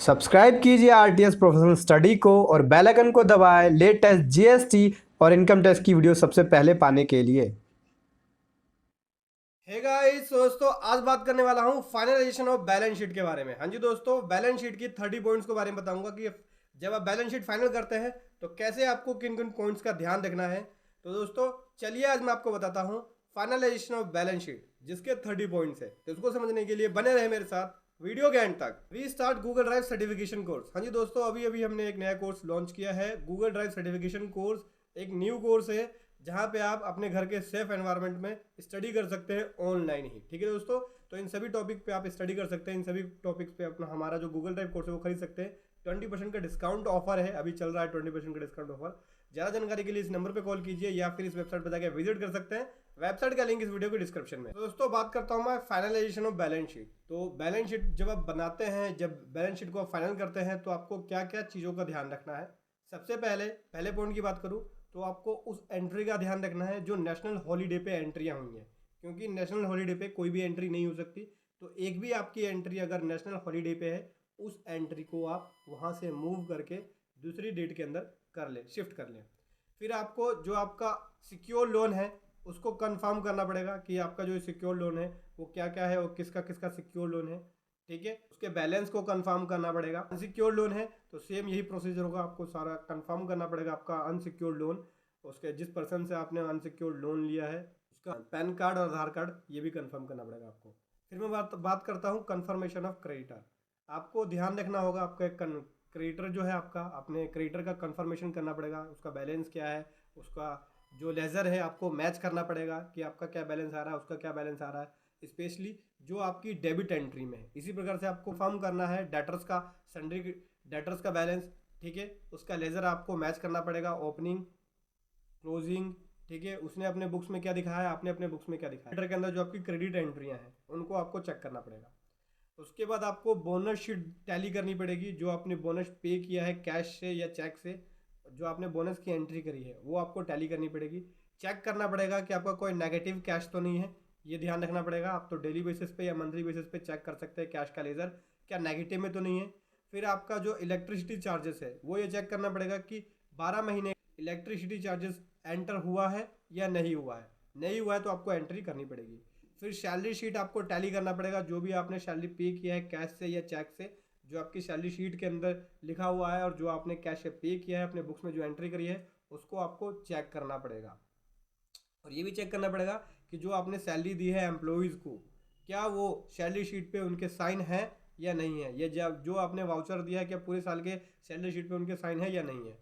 Subscribe कीजिए RTS professional study को और बेल आइकन को दबाएं लेटेस्ट जीएसटी और इनकम टैक्स की वीडियो सबसे पहले पाने के लिए। हे गाइस दोस्तों, आज बात करने वाला हूं फाइनलाइजेशन ऑफ बैलेंस शीट के बारे में। हाँ जी दोस्तों, बैलेंस शीट की 30 पॉइंट्स के बारे में बताऊंगा कि जब आप बैलेंस शीट फाइनल करते हैं तो कैसे आपको किन किन पॉइंट्स का ध्यान रखना है। तो दोस्तों चलिए आज मैं आपको बताता हूं फाइनलाइजेशन ऑफ बैलेंस शीट, जिसके 30 पॉइंट्स है। तो उसको समझने के लिए बने रहे मेरे साथ वीडियो के एंड तक। We start Google drive certification course. हाँ जी दोस्तों, अभी अभी हमने एक नया कोर्स लॉन्च किया है, गूगल ड्राइव सर्टिफिकेशन कोर्स। एक न्यू कोर्स है जहाँ पे आप अपने घर के सेफ एनवायरनमेंट में स्टडी कर सकते हैं ऑनलाइन ही। ठीक है दोस्तों, तो इन सभी टॉपिक पे आप स्टडी कर सकते हैं। इन सभी टॉपिक्स पे अपना हमारा जो गूगल ड्राइव कोर्स है वो खरीद सकते हैं। 20% का डिस्काउंट ऑफर है, अभी चल रहा है 20% का डिस्काउंट ऑफर। ज़्यादा जानकारी के लिए इस नंबर पे कॉल कीजिए या फिर इस वेबसाइट पर जाकर विजिट कर सकते हैं। वेबसाइट का लिंक इस वीडियो के डिस्क्रिप्शन में। तो दोस्तों बात करता हूँ मैं फाइनलाइजेशन ऑफ बैलेंस शीट। तो बैलेंस शीट जब आप बनाते हैं, जब बैलेंस शीट को आप फाइनल करते हैं तो आपको क्या क्या चीज़ों का ध्यान रखना है। सबसे पहले पॉइंट की बात करूँ तो आपको उस एंट्री का ध्यान रखना है जो नेशनल हॉलीडे पे एंट्रियां हुई हैं, क्योंकि नेशनल हॉलीडे पे कोई भी एंट्री नहीं हो सकती। तो एक भी आपकी एंट्री अगर नेशनल हॉलीडे पे है, उस एंट्री को आप वहाँ से मूव करके दूसरी डेट के अंदर कर लें, शिफ्ट कर लें। फिर आपको जो आपका सिक्योर लोन है उसको कंफर्म करना पड़ेगा कि आपका जो सिक्योर लोन है वो क्या क्या है और किसका किसका सिक्योर लोन है। ठीक है, उसके बैलेंस को कंफर्म करना पड़ेगा। अनसिक्योर लोन है तो सेम यही प्रोसीजर होगा, आपको सारा कंफर्म करना पड़ेगा आपका अनसिक्योर लोन। उसके जिस पर्सन से आपने अनसिक्योर लोन लिया है उसका पैन कार्ड और आधार कार्ड ये भी कंफर्म करना पड़ेगा आपको। फिर मैं बात करता हूँ कंफर्मेशन ऑफ क्रेडिटर। आपको ध्यान रखना होगा, आपका एक क्रेडिटर जो है आपका, अपने क्रेडिटर का कंफर्मेशन करना पड़ेगा, उसका बैलेंस क्या है, उसका जो लेजर है आपको मैच करना पड़ेगा कि आपका क्या बैलेंस आ रहा है, उसका क्या बैलेंस आ रहा है, स्पेशली जो आपकी डेबिट एंट्री में है। इसी प्रकार से आपको फॉर्म करना है डेटर्स का, सन्ड्री डेटर्स का बैलेंस। ठीक है, उसका लेजर आपको मैच करना पड़ेगा, ओपनिंग क्लोजिंग। ठीक है, उसने अपने बुक्स में क्या दिखाया है, आपने अपने बुक्स में क्या दिखाया। डेटर के अंदर जो आपकी क्रेडिट एंट्रियां हैं उनको आपको चेक करना पड़ेगा। उसके बाद आपको बोनस शीट टैली करनी पड़ेगी, जो आपने बोनस पे किया है कैश से या चेक से, जो आपने बोनस की एंट्री करी है वो आपको टैली करनी पड़ेगी। चेक करना पड़ेगा कि आपका कोई नेगेटिव कैश तो नहीं है, ये ध्यान रखना पड़ेगा। आप तो डेली बेसिस पे या मंथली बेसिस पे चेक कर सकते हैं कैश का लेजर क्या नेगेटिव में तो नहीं है। फिर आपका जो इलेक्ट्रिसिटी चार्जेस है वो ये चेक करना पड़ेगा कि 12 महीने इलेक्ट्रिसिटी चार्जेस एंटर हुआ है या नहीं हुआ है। नहीं हुआ है तो आपको एंट्री करनी पड़ेगी। फिर सैलरी शीट आपको टैली करना पड़ेगा, जो भी आपने सैलरी पे किया है कैश से या चेक से, जो आपकी सैलरी शीट के अंदर लिखा हुआ है और जो आपने कैश से पे किया है अपने बुक्स में जो एंट्री करी है उसको आपको चेक करना पड़ेगा। और ये भी चेक करना पड़ेगा कि जो आपने सैलरी दी है एम्प्लॉयज़ को, क्या वो सैलरी शीट पे उनके साइन है या नहीं है, या जब जो आपने वाउचर दिया है क्या पूरे साल के सैलरी शीट पे उनके साइन है या नहीं है।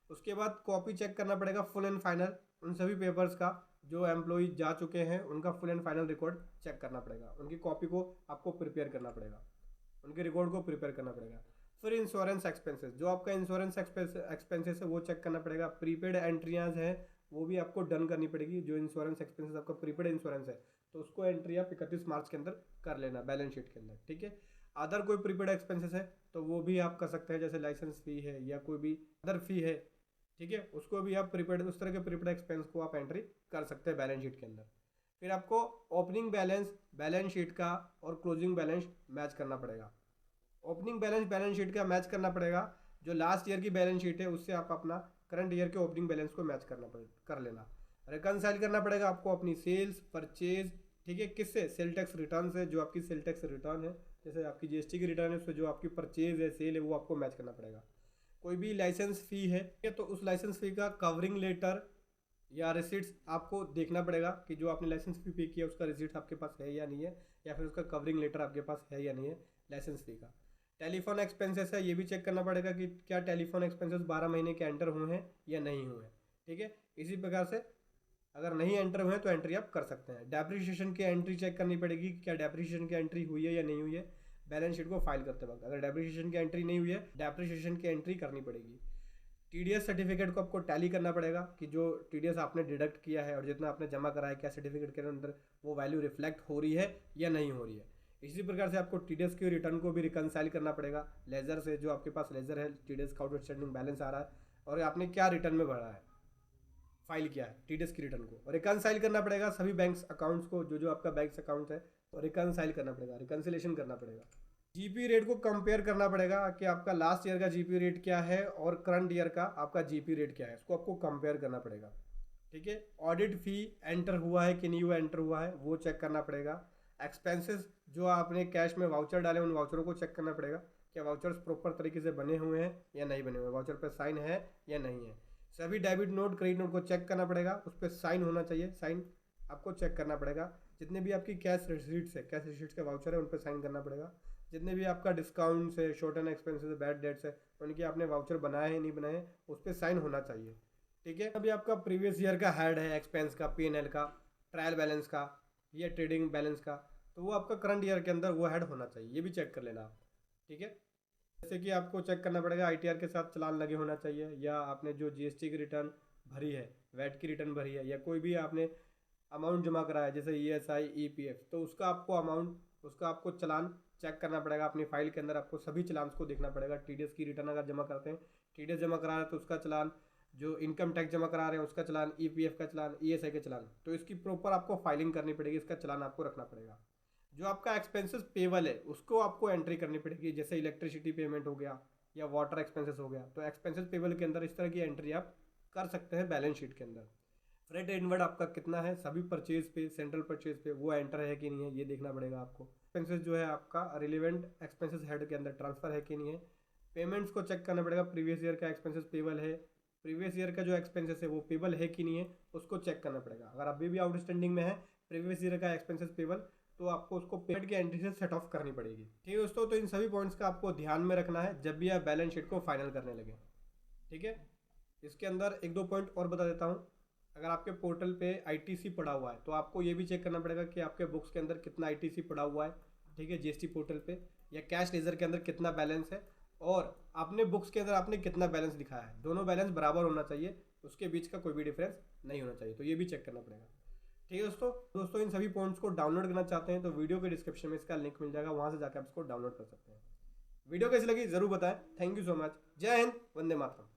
उसके बाद कॉपी चेक करना पड़ेगा फुल एंड फाइनल उन सभी पेपर्स का, जो एम्प्लॉय जा चुके हैं उनका full and final record check करना पड़ेगा, उनकी कॉपी को आपको प्रिपेयर करना पड़ेगा, उनके रिकॉर्ड को प्रिपेयर करना पड़ेगा। फिर इंश्योरेंस एक्सपेंसेस, जो आपका इंश्योरेंस एक्सपेंसेस है वो चेक करना पड़ेगा। प्रीपेड एंट्रियाज हैं वो भी आपको डन करनी पड़ेगी। जो इंश्योरेंस एक्सपेंसेस आपका प्रीपेड इंश्योरेंस है तो उसको एंट्री आप 31 मार्च के अंदर कर लेना बैलेंस शीट के अंदर। ठीक है, अदर कोई प्रीपेड एक्सपेंसेस है तो वो भी आप कर सकते हैं, जैसे लाइसेंस फी है या कोई भी अदर फी है। ठीक है, उसको भी आप प्रीपेड, उस तरह के प्रीपेड एक्सपेंस को आप एंट्री कर सकते हैं बैलेंस शीट के अंदर। फिर आपको ओपनिंग बैलेंस बैलेंस शीट का और क्लोजिंग बैलेंस मैच करना पड़ेगा। ओपनिंग बैलेंस बैलेंस शीट का मैच करना पड़ेगा, जो लास्ट ईयर की बैलेंस शीट है उससे आप अपना करंट ईयर के ओपनिंग बैलेंस को मैच कर लेना। रिकनसाइल करना पड़ेगा आपको अपनी सेल्स परचेज। ठीक है, किससे, सेल टैक्स रिटर्न से, जो आपकी सेल टैक्स रिटर्न है, जैसे आपकी जीएसटी की रिटर्न है उससे जो आपकी परचेज है सेल है वो आपको मैच करना पड़ेगा। कोई भी लाइसेंस फ़ी है तो उस लाइसेंस फ़ी का कवरिंग लेटर या रिसिट्स आपको देखना पड़ेगा कि जो आपने लाइसेंस फ़ी पे किया उसका रिसिट्स आपके पास है या नहीं है, या फिर उसका कवरिंग लेटर आपके पास है या नहीं है लाइसेंस फ़ी का। टेलीफोन एक्सपेंसेस है, ये भी चेक करना पड़ेगा कि क्या टेलीफोन एक्सपेंसेस 12 महीने के एंटर हुए हैं या नहीं हुए हैं। ठीक है, इसी प्रकार से अगर नहीं एंटर हुए हैं तो एंट्री आप कर सकते हैं। डेप्रिसिएशन की एंट्री चेक करनी पड़ेगी, क्या डेप्रिसिएशन की एंट्री हुई है या नहीं हुई है बैलेंस शीट को फाइल करते वक्त। अगर डेप्रिसिएशन की एंट्री नहीं हुई है, डेप्रिसिएशन की एंट्री करनी पड़ेगी। टीडीएस सर्टिफिकेट को आपको टैली करना पड़ेगा कि जो टीडीएस आपने डिडक्ट किया है और जितना आपने जमा करा है क्या सर्टिफिकेट के अंदर वो वैल्यू रिफ्लेक्ट हो रही है या नहीं हो रही है। इसी प्रकार से आपको टीडीएस के रिटर्न को भी रिकनसाइल करना पड़ेगा लेजर से, जो आपके पास लेजर है टीडीएस का आउटस्टैंडिंग बैलेंस आ रहा है और आपने क्या रिटर्न में भरा है, फाइल किया है टीडीएस की रिटर्न को, और रिकनसाइल करना पड़ेगा सभी बैंक अकाउंट्स को, जो जो आपका बैंक अकाउंट है, और रिकनसाइल करना पड़ेगा, रिकनसिलेशन करना पड़ेगा। जीपी रेट को कंपेयर करना पड़ेगा कि आपका लास्ट ईयर का जीपी रेट क्या है और करंट ईयर का आपका जीपी रेट क्या है, इसको आपको कंपेयर करना पड़ेगा। ठीक है, ऑडिट फी एंटर हुआ है कि नहीं हुआ, एंटर हुआ है वो चेक करना पड़ेगा। एक्सपेंसेस जो आपने कैश में वाउचर डाले उन वाउचरों को चेक करना पड़ेगा, क्या वाउचर्स प्रॉपर तरीके से बने हुए हैं या नहीं बने हुए, वाउचर पे साइन है या नहीं है। सभी डेबिट नोट क्रेडिट नोट को चेक करना पड़ेगा, उस पर साइन होना चाहिए, साइन आपको चेक करना पड़ेगा। जितने भी आपकी कैश रिसीट्स है, कैश रिसीट्स के वाउचर है, उन पर साइन करना पड़ेगा। जितने भी आपका डिस्काउंट्स है, शॉर्ट एंड एक्सपेंसेस है, बैड डेट्स है, उनके आपने वाउचर बनाए हैं नहीं बनाए, उस पर साइन होना चाहिए। ठीक है, अभी आपका प्रीवियस ईयर का हेड है एक्सपेंस का, P&L का, ट्रायल बैलेंस का या ट्रेडिंग बैलेंस का, तो वो आपका करंट ईयर के अंदर वो हेड होना चाहिए, ये भी चेक कर लेना आप। ठीक है, जैसे कि आपको चेक करना पड़ेगा ITR के साथ चलान लगे होना चाहिए, या आपने जो GST की रिटर्न भरी है, वैट की रिटर्न भरी है, या कोई भी आपने अमाउंट जमा कराया जैसे ESI EPF, तो उसका आपको अमाउंट, उसका आपको चलान चेक करना पड़ेगा अपनी फाइल के अंदर। आपको सभी चलान को देखना पड़ेगा। TDS की रिटर्न अगर जमा करते हैं, TDS जमा करा रहे हैं तो उसका चलान, जो इनकम टैक्स जमा करा रहे हैं उसका चलान, EPF का चलान, ESI का चलान, तो इसकी प्रॉपर आपको फाइलिंग करनी पड़ेगी, इसका चलान आपको रखना पड़ेगा। जो आपका एक्सपेंसेस पेबल है उसको आपको एंट्री करनी पड़ेगी, जैसे इलेक्ट्रिसिटी पेमेंट हो गया या वाटर एक्सपेंसेस हो गया, तो एक्सपेंसेस पेबल के अंदर इस तरह की एंट्री आप कर सकते हैं बैलेंस शीट के अंदर। फ्रेट इनवर्ड आपका कितना है सभी परचेज पे, सेंट्रल परचेज पे, वो एंटर है कि नहीं है ये देखना पड़ेगा आपको। एक्सपेंसेस जो है आपका रिलेवेंट एक्सपेंसेस हेड के अंदर ट्रांसफर है कि नहीं है। पेमेंट्स को चेक करना पड़ेगा, प्रीवियस ईयर का एक्सपेंसेस पेबल है, प्रीवियस ईयर का जो एक्सपेंसेस है वो पेबल है कि नहीं है, उसको चेक करना पड़ेगा। अगर अभी भी आउटस्टैंडिंग में है प्रीवियस ईयर का एक्सपेंसेस पेबल, तो आपको उसको पेमेंट की एंट्री से सेट ऑफ करनी पड़ेगी। ठीक है दोस्तों, तो इन सभी पॉइंट्स का आपको ध्यान में रखना है जब भी आप बैलेंस शीट को फाइनल करने लगे। ठीक है, इसके अंदर एक दो पॉइंट और बता देता हूँ। अगर आपके पोर्टल पे ITC पड़ा हुआ है तो आपको ये भी चेक करना पड़ेगा कि आपके बुक्स के अंदर कितना ITC पड़ा हुआ है। ठीक है, GST पोर्टल पे या कैश लेजर के अंदर कितना बैलेंस है, और आपने बुक्स के अंदर आपने कितना बैलेंस दिखाया है, दोनों बैलेंस बराबर होना चाहिए, उसके बीच का कोई भी डिफरेंस नहीं होना चाहिए, तो ये भी चेक करना पड़ेगा। ठीक है दोस्तों इन सभी पॉइंट्स को डाउनलोड करना चाहते हैं तो वीडियो के डिस्क्रिप्शन में इसका लिंक मिल जाएगा, वहाँ से जाकर आप इसको डाउनलोड कर सकते हैं। वीडियो कैसी लगी जरूर बताएं। Thank you so much. जय हिंद, वंदे मातरम।